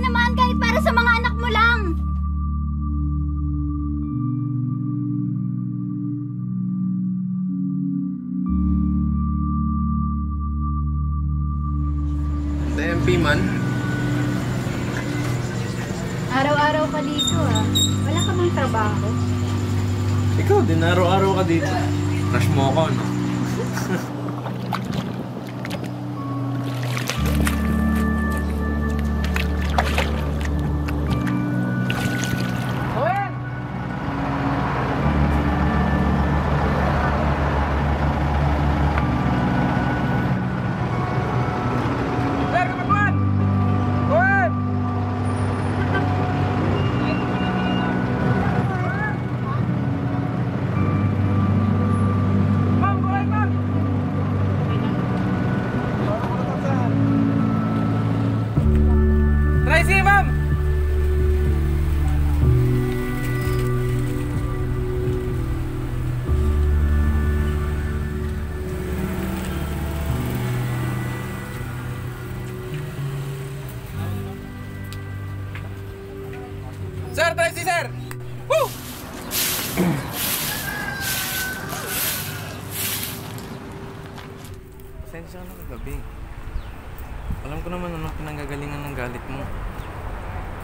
naman kahit para sa mga anak mo lang. MP man. Araw-araw ka dito ah. Wala ka bang trabaho? Ikaw din, araw-araw ka dito. Rush mo ako, no? Tracy, ma'am! Sir, Tracy, sir! Woo! Pasensya ka na kagabi. Alam ko naman anong pinanggagalingan ng galit mo.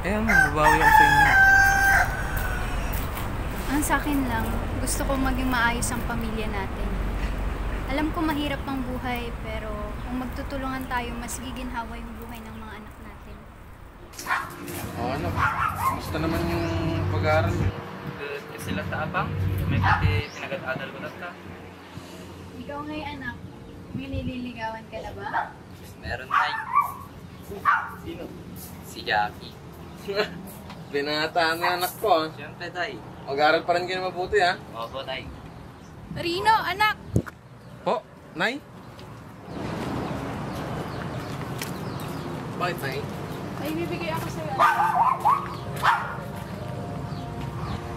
Kaya mababawi ako sa inyo. Ang sa akin lang, gusto ko maging maayos ang pamilya natin. Alam ko mahirap ang buhay, pero kung magtutulungan tayo, mas giginhawa yung buhay ng mga anak natin. Oo, anak. Gusto naman yung pag-aaral. Sila sa abang, may pati pinagat-adal ko na ta. Ikaw ngayon anak, may nililigawan ka na ba? Meron tayo. Sino? Si Jackie. Binataan mo yung anak ko, ha? Siyempre tayo. Mag-aaral pa rin kayo mabuti, ha? Opo tayo. Rino, anak! Po, Nay? Bakit, Nay? May bibigay ako sa'yo.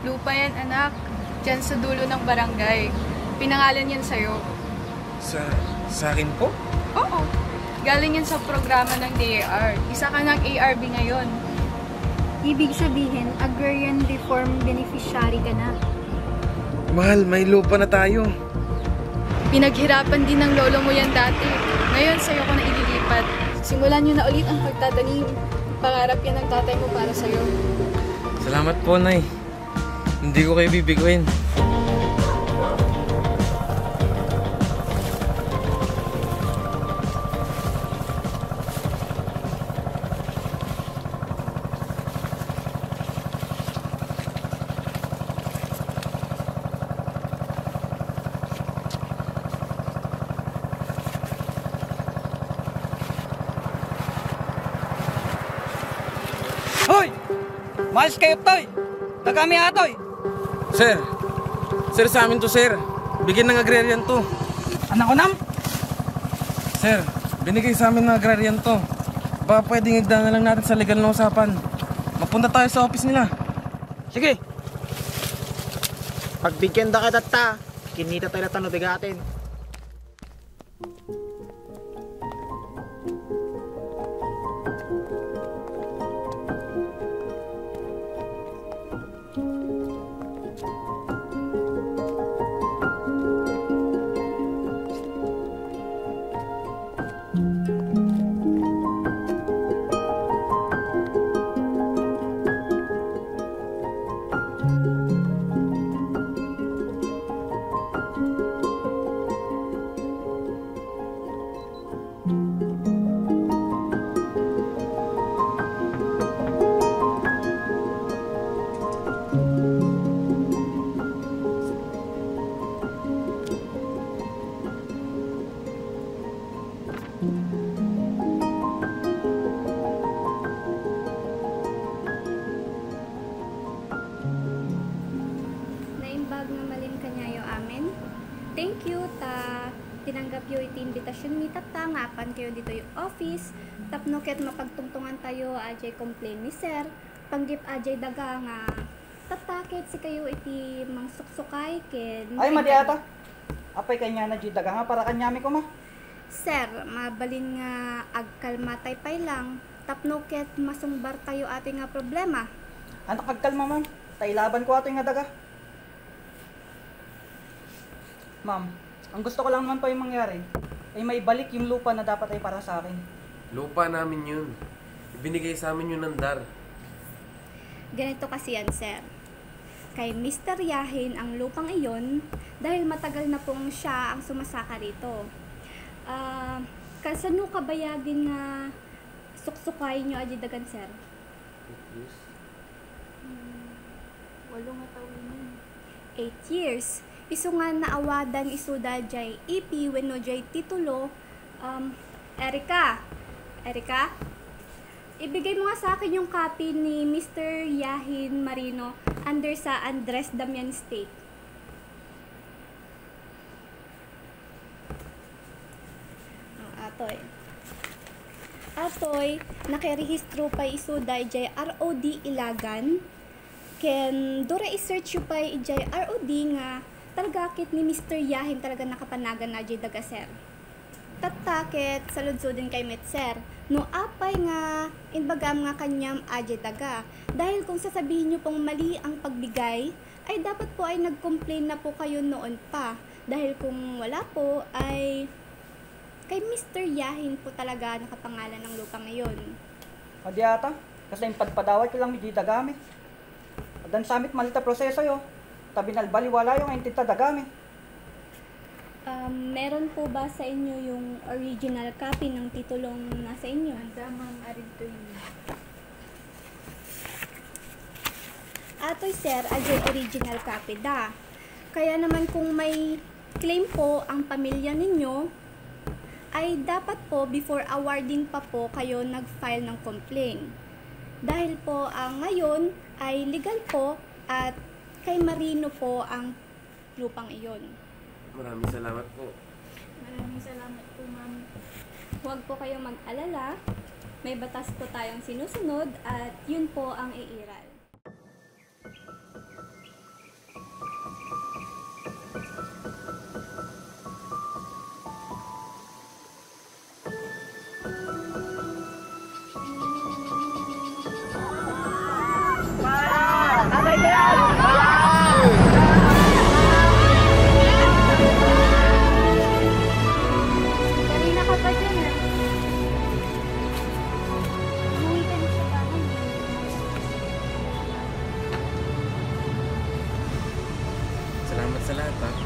Lupa yan, anak. Diyan sa dulo ng barangay. Pinangalan yan sa'yo. Sa akin po? Oo. Galing yan sa programa ng DAR. Isa ka ng ARB ngayon. Ibig sabihin, agrarian reform beneficiary ka na. Mahal, may lupa na tayo. Pinaghirapan din ng lolo mo yan dati. Ngayon, sa'yo ko na ililipat. Simulan niyo na ulit ang pagtatanim. Pangarap yan ng tatay mo para sa'yo. Salamat po, Nay. Hindi ko kayo bibiguin. Hoy! Malis kayo, Toy! Nagami atoy! Sir! Sir, sa amin to, sir. Bigyan ng agrarian to. Anak ko nam! Sir, binigay sa amin ng agrarian to. Baka pwedeng igdaan na lang natin sa legal na usapan. Mapunta tayo sa office nila. Sige! Pagbigyan da kita ta, kinita tayo na tanong bigatin. Naimbag nga malin kanyayo amin. Thank you ta tinanggap yo iti imbitasyon mi tata nga apan kayo dito yung office. Tapno ket mapagtungtungan tayo ajay complain ni sir. Panggip ajay daga nga tatakit si kayo iti mangsuksukay ken. Ay, madiata. Apay kanya na daga nga para kanyami ko ma. Sir, mabalin nga agkalmatay pay lang. tapno ket masungbar tayo ating nga problema. Anak kagkalma ma'am, tailaban ko ato yung daga. Ma'am, ang gusto ko lang naman pa yung mangyari ay may balik yung lupa na dapat ay para sa akin. Lupa namin yun. Ibinigay sa amin yun ng DAR. Ganito kasi yan, sir. Kay Mr. Yahin ang lupang iyon dahil matagal na pong siya ang sumasaka rito. Kasano kabayagin nga suksukay nyo aji dagan, sir? 8 years. Isu nga naawadan isu da jay ipi wenno jay titulo. Erika, ibigay mo nga sa akin yung copy ni Mr. Yahin Marino under sa Andres Damian State. Atoy, nakirehistro pa isu da jay ROD Ilagan. Ken dura i-search yu pa ijay ROD nga talagakit ni Mr. Yahin talaga nakapanagan na jay daga, sir. Tatakit saludsudin kay Metser no apay nga inbagam nga kanyam aje daga dahil kung sasabihin nyo pong mali ang pagbigay ay dapat po ay nag-complain na po kayo noon pa dahil kung wala po ay kay Mr. Yahin po talaga nakapangalan ng lupa ngayon. O di ata, kasi yung padpadaway ko lang medyo dagami. Adan samit malita proseso yo, tabi nalbaliwala yung entita dagami. Meron po ba sa inyo yung original copy ng titulong nasa inyo? Damang arito yun. Atoy, sir, ajay original copy da. Kaya naman kung may claim po ang pamilya ninyo, ay dapat po before awarding pa po kayo nag-file ng complaint. Dahil po ngayon ay legal po at kay Marino po ang lupang iyon. Maraming salamat po. Maraming salamat po, ma'am. Huwag po kayong mag-alala. May batas po tayong sinusunod at yun po ang iiral. Kanina ka pa dyan, ah. Umuwi ka na sa bahay. Salamat sa lahat, ha.